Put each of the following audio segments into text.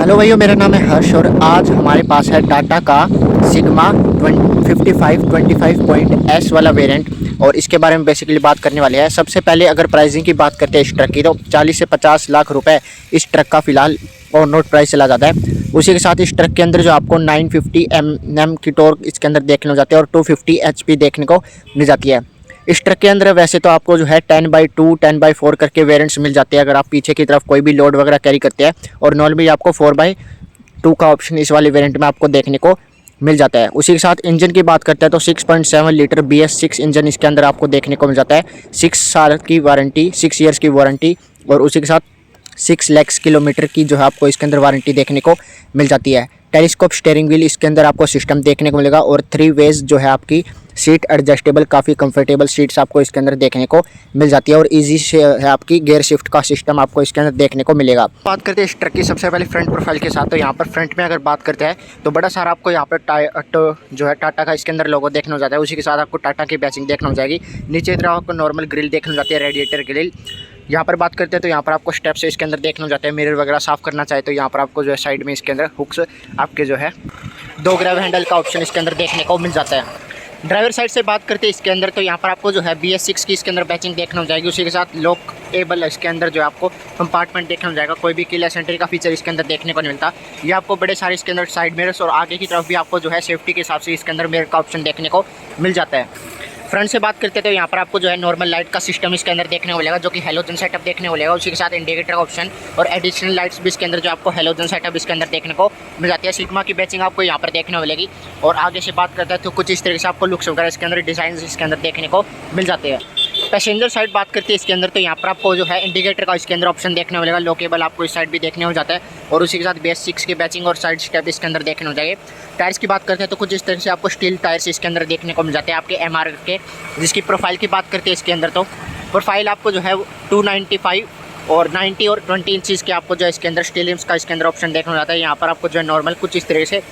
Hello भाइयों, मेरा नाम है हर्ष और आज हमारे पास है टाटा का सिग्मा 5525.S वाला वेरिएंट और इसके बारे में बेसिकली बात करने वाले हैं। सबसे पहले अगर प्राइसिंग की बात करते हैं इस ट्रक की, तो 40 से 50 लाख रुपए इस ट्रक का फिलहाल और नोट प्राइस चला जाता है। उसी के साथ इस ट्रक के अंदर जो आपको 950 mm की टॉर्क इसके अंदर देखने को जाती है और 250 HP देखने को मिल जाती है। इस ट्रक के अंदर वैसे तो आपको जो है 10/2 10/4 करके वेरिएंट्स मिल जाते हैं अगर आप पीछे की तरफ कोई भी लोड वगैरह कैरी करते हैं, और नॉर्मली आपको 4/2 का ऑप्शन इस वाले वेरिएंट में आपको देखने को मिल जाता है। उसी के साथ इंजन की बात करते हैं तो 6.7 लीटर BS6 इंजन इसके अंदर आपको देखने को मिल जाता है। 6 साल की वारंटी, 6 ईयर्स की वारंटी, और उसी के साथ 6 लाख किलोमीटर की जो है आपको इसके अंदर वारंटी देखने को मिल जाती है। टेलीस्कोप स्टीयरिंग व्हील इसके अंदर आपको सिस्टम देखने को मिलेगा और 3 वेज जो है आपकी सीट एडजस्टेबल, काफ़ी कंफर्टेबल सीट्स आपको इसके अंदर देखने को मिल जाती है और इजी से है आपकी गियर शिफ्ट का सिस्टम आपको इसके अंदर देखने को मिलेगा। बात करते हैं इस ट्रक की सबसे पहले फ्रंट प्रोफाइल के साथ, तो यहाँ पर फ्रंट में अगर बात करते हैं तो बड़ा सारा आपको यहाँ पर जो है टाटा का इसके अंदर लोगो देखने को जाता है। उसी के साथ आपको टाटा की बैचिंग देखने को जाएगी। नीचे की तरफ आपको नॉर्मल ग्रिल देखने को जाती है, रेडिएटर ग्रिल। यहाँ पर बात करते हैं तो यहाँ पर आपको स्टेप से इसके अंदर देखने को जाते हैं। मिरर वगैरह साफ़ करना चाहे तो यहाँ पर आपको जो है साइड में इसके अंदर हुक्स आपके जो है 2 ग्रैब हैंडल का ऑप्शन इसके अंदर देखने को मिल जाता है। ड्राइवर साइड से बात करते हैं इसके अंदर तो यहाँ पर आपको जो है BS6 की इसके अंदर बैचिंग देखने को जाएगी। उसी के साथ लॉक एबल इसके अंदर जो है आपको कंपार्टमेंट देखने को जाएगा। कोई भी कीलेस एंट्री का फीचर इसके अंदर देखने को नहीं मिलता। ये आपको बड़े सारे इसके अंदर साइड मिरर्स और आगे की तरफ भी आपको जो है सेफ्टी के हिसाब से इसके अंदर मिरर का ऑप्शन देखने को मिल जाता है। फ्रंट से बात करते हैं तो यहाँ पर आपको जो है नॉर्मल लाइट का सिस्टम इसके अंदर देखने को मिलेगा, जो कि हेलोजन सेटअप देखने को मिलेगा। उसी के साथ इंडिकेटर का ऑप्शन और एडिशनल लाइट्स भी इसके अंदर जो आपको हेलोजन सेटअप इसके अंदर देखने को मिल जाती है। सिग्मा की बैचिंग आपको यहाँ पर देखने को मिलेगी। और आगे से बात करते हैं तो कुछ इस तरीके से आपको लुक्स वगैरह इसके अंदर डिज़ाइन इसके अंदर देखने को मिल जाते हैं। पैसेंजर साइड बात करते हैं इसके अंदर तो यहाँ पर आपको जो है इंडिकेटर का इसके अंदर ऑप्शन देखने को मिलेगा। लोकेबल आपको इस साइड भी देखने को जाता है और उसी के साथ BS6 की बैचिंग और साइड स्टेप इसके अंदर देखने को जाएगी। टायर्स की बात करते हैं तो कुछ इस तरह से आपको स्टील टायर्स इसके अंदर देखने को मिल जाते हैं आपके MR के। जिसकी प्रोफाइल की बात करते हैं इसके अंदर तो प्रोफाइल आपको जो है 295 और 90 और 20 इंचज़ के आपको जो है इसके अंदर स्टील रिम्स का इसके अंदर ऑप्शन देखने को जाता है। यहाँ पर आपको जो है नॉर्मल कुछ इस तरह से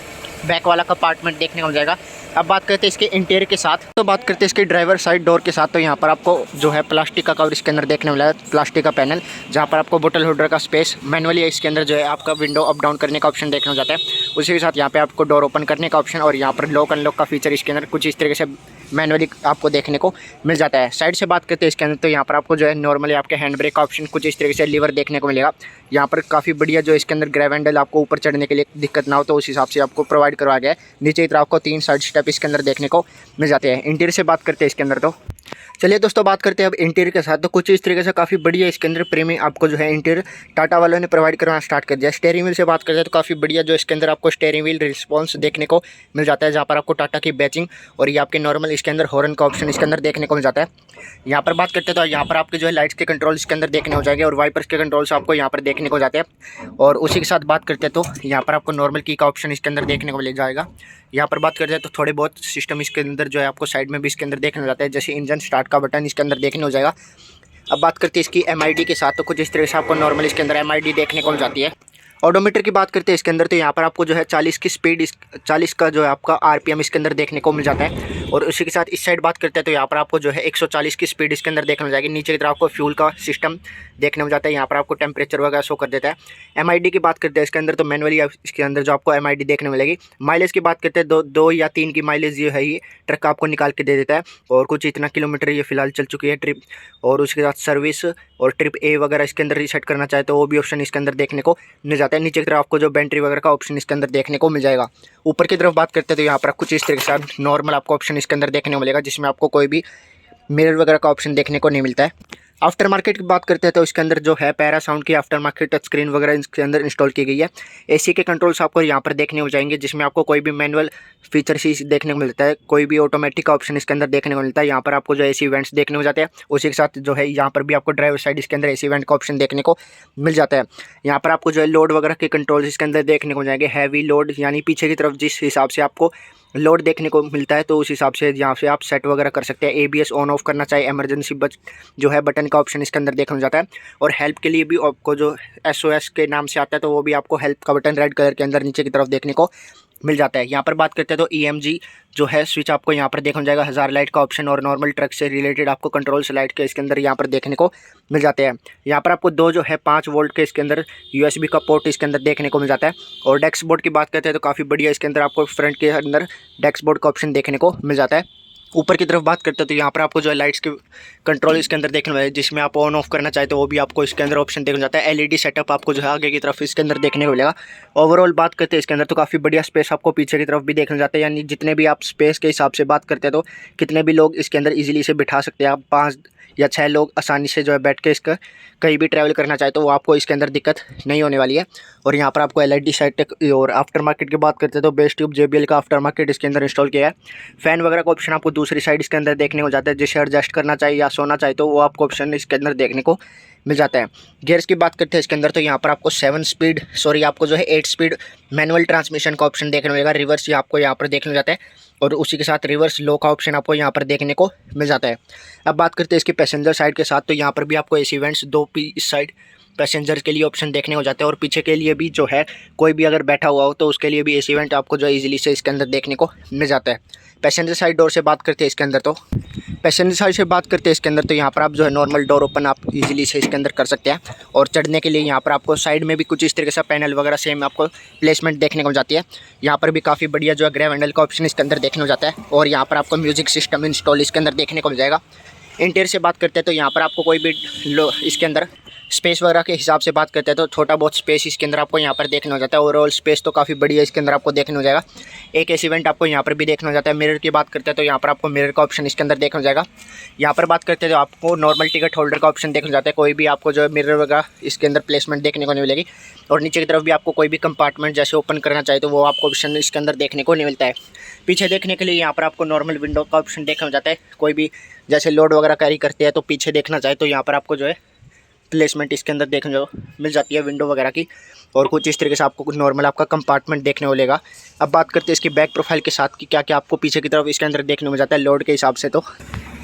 बैक वाला कंपार्टमेंट देखने को मिल जाएगा। अब बात करते हैं इसके इंटीरियर के साथ, तो बात करते हैं इसके ड्राइवर साइड डोर के साथ, तो यहाँ पर आपको जो है प्लास्टिक का कवर इसके अंदर देखने को मिलेगा, प्लास्टिक का पैनल, जहाँ पर आपको बोतल होल्डर का स्पेस मैनुअली इसके अंदर जो है आपका विंडो अप डाउन करने का ऑप्शन देखने को जाता है। उसी के साथ यहाँ पे आपको डोर ओपन करने का ऑप्शन और यहाँ पर लॉक अनलॉक का फीचर इसके अंदर कुछ इस तरीके से मैनुअली आपको देखने को मिल जाता है। साइड से बात करते हैं इसके अंदर तो यहाँ पर आपको जो है नॉर्मली आपके हैंड ब्रेक का ऑप्शन कुछ इस तरीके से लीवर देखने को मिलेगा। यहाँ पर काफ़ी बढ़िया जो इसके अंदर ग्रैब हैंडल आपको ऊपर चढ़ने के लिए दिक्कत ना हो तो उस हिसाब से आपको प्रोवाइड करवाया गया है। नीचे की तरफ आपको 3 साइड स्टेप इसके अंदर देखने को मिल जाते हैं। इंटीरियर से बात करते हैं इसके अंदर तो चलिए दोस्तों बात करते हैं अब इंटीरियर के साथ, तो कुछ इस तरीके से काफ़ी बढ़िया इसके अंदर प्रीमियम आपको जो है इंटीरियर टाटा वालों ने प्रोवाइड करना स्टार्ट कर दिया। स्टीयरिंग व्हील से बात करते हैं तो काफ़ी बढ़िया जो इसके अंदर आपको स्टीयरिंग व्हील रिस्पॉन्स देखने को मिल जाता है, जहाँ पर आपको टाटा की बैचिंग और ये आपके नॉर्मल इसके अंदर हॉर्न का ऑप्शन इसके अंदर देखने को मिल जाता है। यहाँ पर बात करते हैं तो यहाँ पर आपके जो है लाइट्स के कंट्रोल इसके अंदर देखने हो जाएंगे और वाइपर्स के कंट्रोल्स आपको यहाँ पर देखने को जाते हैं। और उसी के साथ बात करते हैं तो यहाँ पर आपको नॉर्मल की का ऑप्शन इसके अंदर देखने को मिल जाएगा। यहाँ पर बात करते हैं तो थोड़े बहुत सिस्टम इसके अंदर जो है आपको साइड में भी इसके अंदर देखने को जाता है, जैसे इंजन स्टार्ट का बटन इसके अंदर देखने हो जाएगा। अब बात करते हैं इसकी MID के साथ, तो कुछ इस तरह से आपको नॉर्मल इसके अंदर MID देखने को मिल जाती है। ऑडोमीटर की बात करते हैं इसके अंदर तो यहाँ पर आपको जो है 40 की स्पीड 40 का जो है आपका RPM इसके अंदर देखने को मिल जाता है। और उसी के साथ इस साइड बात करते हैं तो यहाँ पर आपको जो है 140 की स्पीड इसके अंदर देखने को जाएगी। नीचे की तरफ आपको फ्यूल का सिस्टम देखने को जाता है, यहाँ पर आपको टेम्परेचर वगैरह शो कर देता है। MID की बात करते हैं इसके अंदर तो मैनुअली इसके अंदर जो आपको MID देखने मिलेगी। माइलेज की बात करते हैं 2 या 3 की माइलेज जो है ये ट्रक आपको निकाल के दे देता है और कुछ इतना किलोमीटर ये फिलहाल चल चुकी है ट्रिप। और उसके साथ सर्विस और ट्रिप A वगैरह इसके अंदर रीसेट करना चाहे तो वो भी ऑप्शन इसके अंदर देखने को मिल जाता है। नीचे की तरफ आपको जो बैटरी वगैरह का ऑप्शन इसके अंदर देखने को मिल जाएगा। ऊपर की तरफ बात करते हैं तो यहाँ पर कुछ इस तरीके से नॉर्मल आपको ऑप्शन इसके अंदर देखने को मिलेगा, जिसमें आपको कोई भी मिरर वगैरह का ऑप्शन देखने को नहीं मिलता है। आफ्टर मार्केट की बात करते हैं तो इसके अंदर जो है पैरा साउंड की आफ्टर मार्केट टच स्क्रीन वगैरह इसके अंदर इंस्टॉल की गई है। AC के कंट्रोल्स आपको यहाँ पर देखने को जाएंगे, जिसमें आपको कोई भी मैनुअल फीचर ही देखने को मिलता है, कोई भी ऑटोमेटिक का ऑप्शन इसके अंदर देखने को मिलता है। यहाँ पर आपको जो AC इवेंट्स देखने को जाते हैं। उसी के साथ जो है यहाँ पर भी आपको ड्राइवर साइड इसके अंदर AC इवेंट का ऑप्शन देखने को मिल जाता है। यहाँ पर आपको जो है लोड वगैरह के कंट्रोल्स इसके अंदर देखने को जाएंगे। हैवी लोड यानी पीछे की तरफ जिस हिसाब से आपको लोड देखने को मिलता है तो उस हिसाब से यहाँ से आप सेट वगैरह कर सकते हैं। ABS ऑन ऑफ करना चाहिए, इमरजेंसी जो है बटन का ऑप्शन इसके अंदर देखने को जाता है। और हेल्प के लिए भी आपको जो SOS के नाम से आता है तो वो भी आपको हेल्प का बटन रेड कलर के अंदर नीचे की तरफ देखने को मिल जाता है। यहाँ पर बात करते हैं तो EMG जो है स्विच आपको यहाँ पर देखने जाएगा, 1000 लाइट का ऑप्शन और नॉर्मल ट्रक से रिलेटेड आपको कंट्रोल्स लाइट के इसके अंदर यहाँ पर देखने को मिल जाते हैं। यहाँ पर आपको दो जो है 5 वोल्ट के इसके अंदर USB का पोर्ट इसके अंदर देखने को मिल जाता है। और डैशबोर्ड की बात करते हैं तो काफ़ी बढ़िया इसके अंदर आपको फ्रंट के अंदर डैशबोर्ड का ऑप्शन देखने को मिल जाता है। ऊपर की तरफ बात करते हैं तो यहाँ पर आपको जो है लाइट्स के कंट्रोल इसके अंदर देखने में, जिसमें आप ऑन ऑफ करना चाहते हो वो भी आपको इसके अंदर ऑप्शन देखने जाता है। LED सेटअप आपको जो है आगे की तरफ इसके अंदर देखने को मिलेगा। ओवरऑल बात करते हैं इसके अंदर तो काफ़ी बढ़िया स्पेस आपको पीछे की तरफ भी देखने जाता है, यानी जितने भी आप स्पेस के हिसाब से बात करते हैं तो कितने भी लोग इसके अंदर ईजिली से बिठा सकते हैं। आप 5 या 6 लोग आसानी से जो है बैठ के इसका कहीं भी ट्रैवल करना चाहे तो वो आपको इसके अंदर दिक्कत नहीं होने वाली है। और यहाँ पर आपको LED सेटअप और आफ्टर मार्केट की बात करते हैं तो बेस ट्यूब JBL का आफ्टर मार्केट इसके अंदर इंस्टॉल किया है। फैन वगैरह का ऑप्शन आपको दूसरी साइड इसके अंदर देखने को जाता है, जिसे एडजस्ट करना चाहिए या सोना चाहिए तो वो आपको ऑप्शन इसके अंदर देखने को मिल जाता है। गियर्स की बात करते हैं इसके अंदर तो यहाँ पर आपको 8 स्पीड मैनुअल ट्रांसमिशन का ऑप्शन देखने को मिलेगा। रिवर्स आपको यहाँ पर देखने को जाता है और उसी के साथ रिवर्स लो का ऑप्शन आपको यहाँ पर देखने को मिल जाता है। अब बात करते हैं इसकी पैसेंजर साइड के साथ, तो यहाँ पर भी आपको AC वेंट्स 2 इस साइड पैसेंजर के लिए ऑप्शन देखने को जाते हैं और पीछे के लिए भी जो है कोई भी अगर बैठा हुआ हो तो उसके लिए भी AC वेंट आपको जो है ईजिली से इसके अंदर देखने को मिल जाता है। पैसेंजर साइड डोर से बात करते हैं इसके अंदर तो इसके अंदर तो यहाँ पर आप जो है नॉर्मल डोर ओपन आप इजीली से इसके अंदर कर सकते हैं। और चढ़ने के लिए यहाँ पर आपको साइड में भी कुछ इस तरीके से पैनल वगैरह सेम आपको प्लेसमेंट देखने को मिल जाती है। यहाँ पर भी काफ़ी बढ़िया जो है ग्रैब हैंडल का ऑप्शन इसके अंदर देखने को जाता है और यहाँ पर आपको म्यूजिक सिस्टम इंस्टॉल इसके अंदर देखने को मिल जाएगा। इंटीरियर से बात करते हैं तो यहाँ पर आपको कोई भी इसके अंदर स्पेस वगैरह के हिसाब से बात करते हैं तो छोटा बहुत स्पेस इसके अंदर आपको यहाँ पर देखने हो जाता है। ओवरऑल स्पेस तो काफ़ी बढ़िया इसके अंदर आपको देखने हो जाएगा। एक AC वेंट आपको यहाँ पर भी देखने हो जाता है। मिरर की बात करते हैं तो यहाँ पर आपको मिरर का ऑप्शन इसके अंदर देखने हो जाएगा। यहाँ पर बात करते हैं तो आपको नॉर्मल टिकट होल्डर का ऑप्शन देखने हो जाता है। कोई भी आपको जो है मिरर वगैरह इसके अंदर प्लेसमेंट देखने को नहीं मिलेगी। और नीचे की तरफ भी आपको कोई भी कंपार्टमेंट जैसे ओपन करना चाहे तो वो आपको ऑप्शन इसके अंदर देखने को नहीं मिलता है। पीछे देखने के लिए यहाँ पर आपको नॉर्मल विंडो का ऑप्शन देखने हो जाता है। कोई भी जैसे लोड वगैरह कैरी करते हैं तो पीछे देखना चाहे तो यहाँ पर आपको जो है प्लेसमेंट इसके अंदर देखने को मिल जाती है विंडो वगैरह की। और कुछ इस तरीके से आपको कुछ नॉर्मल आपका कंपार्टमेंट देखने को मिलेगा। अब बात करते हैं इसकी बैक प्रोफाइल के साथ कि क्या क्या आपको पीछे की तरफ इसके अंदर देखने को मिल जाता है लोड के हिसाब से। तो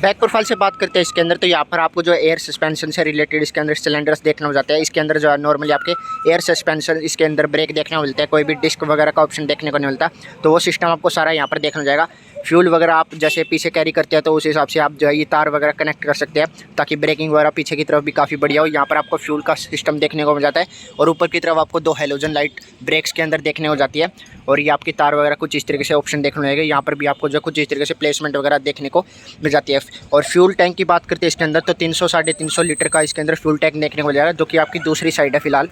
बैक प्रोफाइल से बात करते हैं इसके अंदर तो यहाँ पर आपको जो एयर सस्पेंशन से रिलेटेड इसके अंदर सिलेंडर्स देखने को जाते हैं। इसके अंदर जो है नॉर्मली आपके एयर सस्पेंशन इसके अंदर ब्रेक देखने को मिलता है। कोई भी डिस्क वगैरह का ऑप्शन देखने को नहीं मिलता, तो वो सिस्टम आपको सारा यहाँ पर देखने को जाएगा। फ्यूल वगैरह आप जैसे पीछे कैरी करते हैं तो उस हिसाब से आप जो है ये तार वगैरह कनेक्ट कर सकते हैं ताकि ब्रेकिंग वगैरह पीछे की तरफ भी काफ़ी बढ़िया हो। यहाँ पर आपको फ्यूल का सिस्टम देखने को मिल जाता है और ऊपर की तरफ आपको 2 हेलोजन लाइट ब्रेक्स के अंदर देखने को जाती है। और ये आपकी तार वगैरह कुछ इस तरीके से ऑप्शन देखने को मिलेगा। यहाँ पर भी आपको जो कुछ इस तरीके से प्लेसमेंट वगैरह देखने को मिल जाती है। और फ्यूल टैंक की बात करते हैं इसके अंदर तो 300-350 लीटर का इसके अंदर फ्यूल टैंक देखने को मिल जाएगा, जो कि आपकी दूसरी साइड है फिलहाल।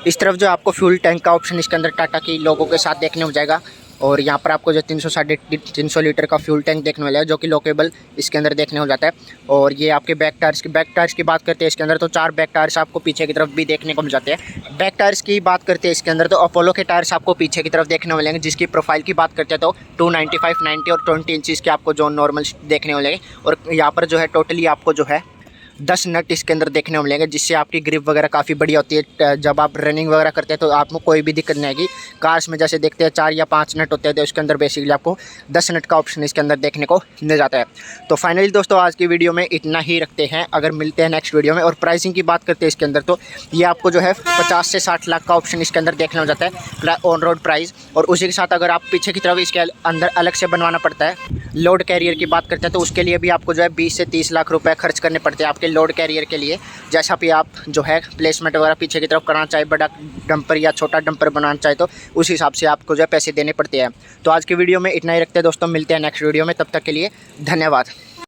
इस तरफ जो आपको फ्यूल टैंक का ऑप्शन इसके अंदर टाटा की लोगों के साथ देखने को मिल जाएगा। और यहाँ पर आपको जो 300-350 लीटर का फ्यूल टैंक देखने मिलेगा, जो कि लोकेबल इसके अंदर देखने को जाता है। और ये आपके बैक टायर्स की बात करते हैं इसके अंदर तो 4 बैक टायर्स आपको पीछे की तरफ भी देखने को मिल जाते हैं। बैक टायर्स की बात करते हैं इसके अंदर तो अपोलो के टायर्स आपको पीछे की तरफ देखने को मिलेंगे, जिसकी प्रोफाइल की बात करते हैं तो 295, 90 और 20 इंचज़ के आपको जो नॉर्मल देखने को मिलेंगे। और यहाँ पर जो है टोटली आपको जो है 10 नट इसके अंदर देखने को मिलेंगे, जिससे आपकी ग्रिप वगैरह काफ़ी बढ़िया होती है। जब आप रनिंग वगैरह करते हैं तो आपको कोई भी दिक्कत नहीं आएगी। कार्स में जैसे देखते हैं 4 या 5 नट होते हैं तो उसके अंदर बेसिकली आपको 10 नट का ऑप्शन इसके अंदर देखने को मिल जाता है। तो फाइनली दोस्तों आज की वीडियो में इतना ही रखते हैं, अगर मिलते हैं नेक्स्ट वीडियो में। और प्राइसिंग की बात करते हैं इसके अंदर तो ये आपको जो है 50 से 60 लाख का ऑप्शन इसके अंदर देखने को जाता है ऑन रोड प्राइस। और उसी के साथ अगर आप पीछे की तरफ इसके अंदर अलग से बनवाना पड़ता है लोड कैरियर की बात करते हैं तो उसके लिए भी आपको जो है 20 से 30 लाख रुपए खर्च करने पड़ते हैं आपके लोड कैरियर के लिए। जैसा भी आप जो है प्लेसमेंट वगैरह पीछे की तरफ करना चाहे, बड़ा डंपर या छोटा डंपर बनाना चाहे तो उस हिसाब से आपको जो है पैसे देने पड़ते हैं। तो आज की वीडियो में इतना ही रखते हैं दोस्तों, मिलते हैं नेक्स्ट वीडियो में, तब तक के लिए धन्यवाद।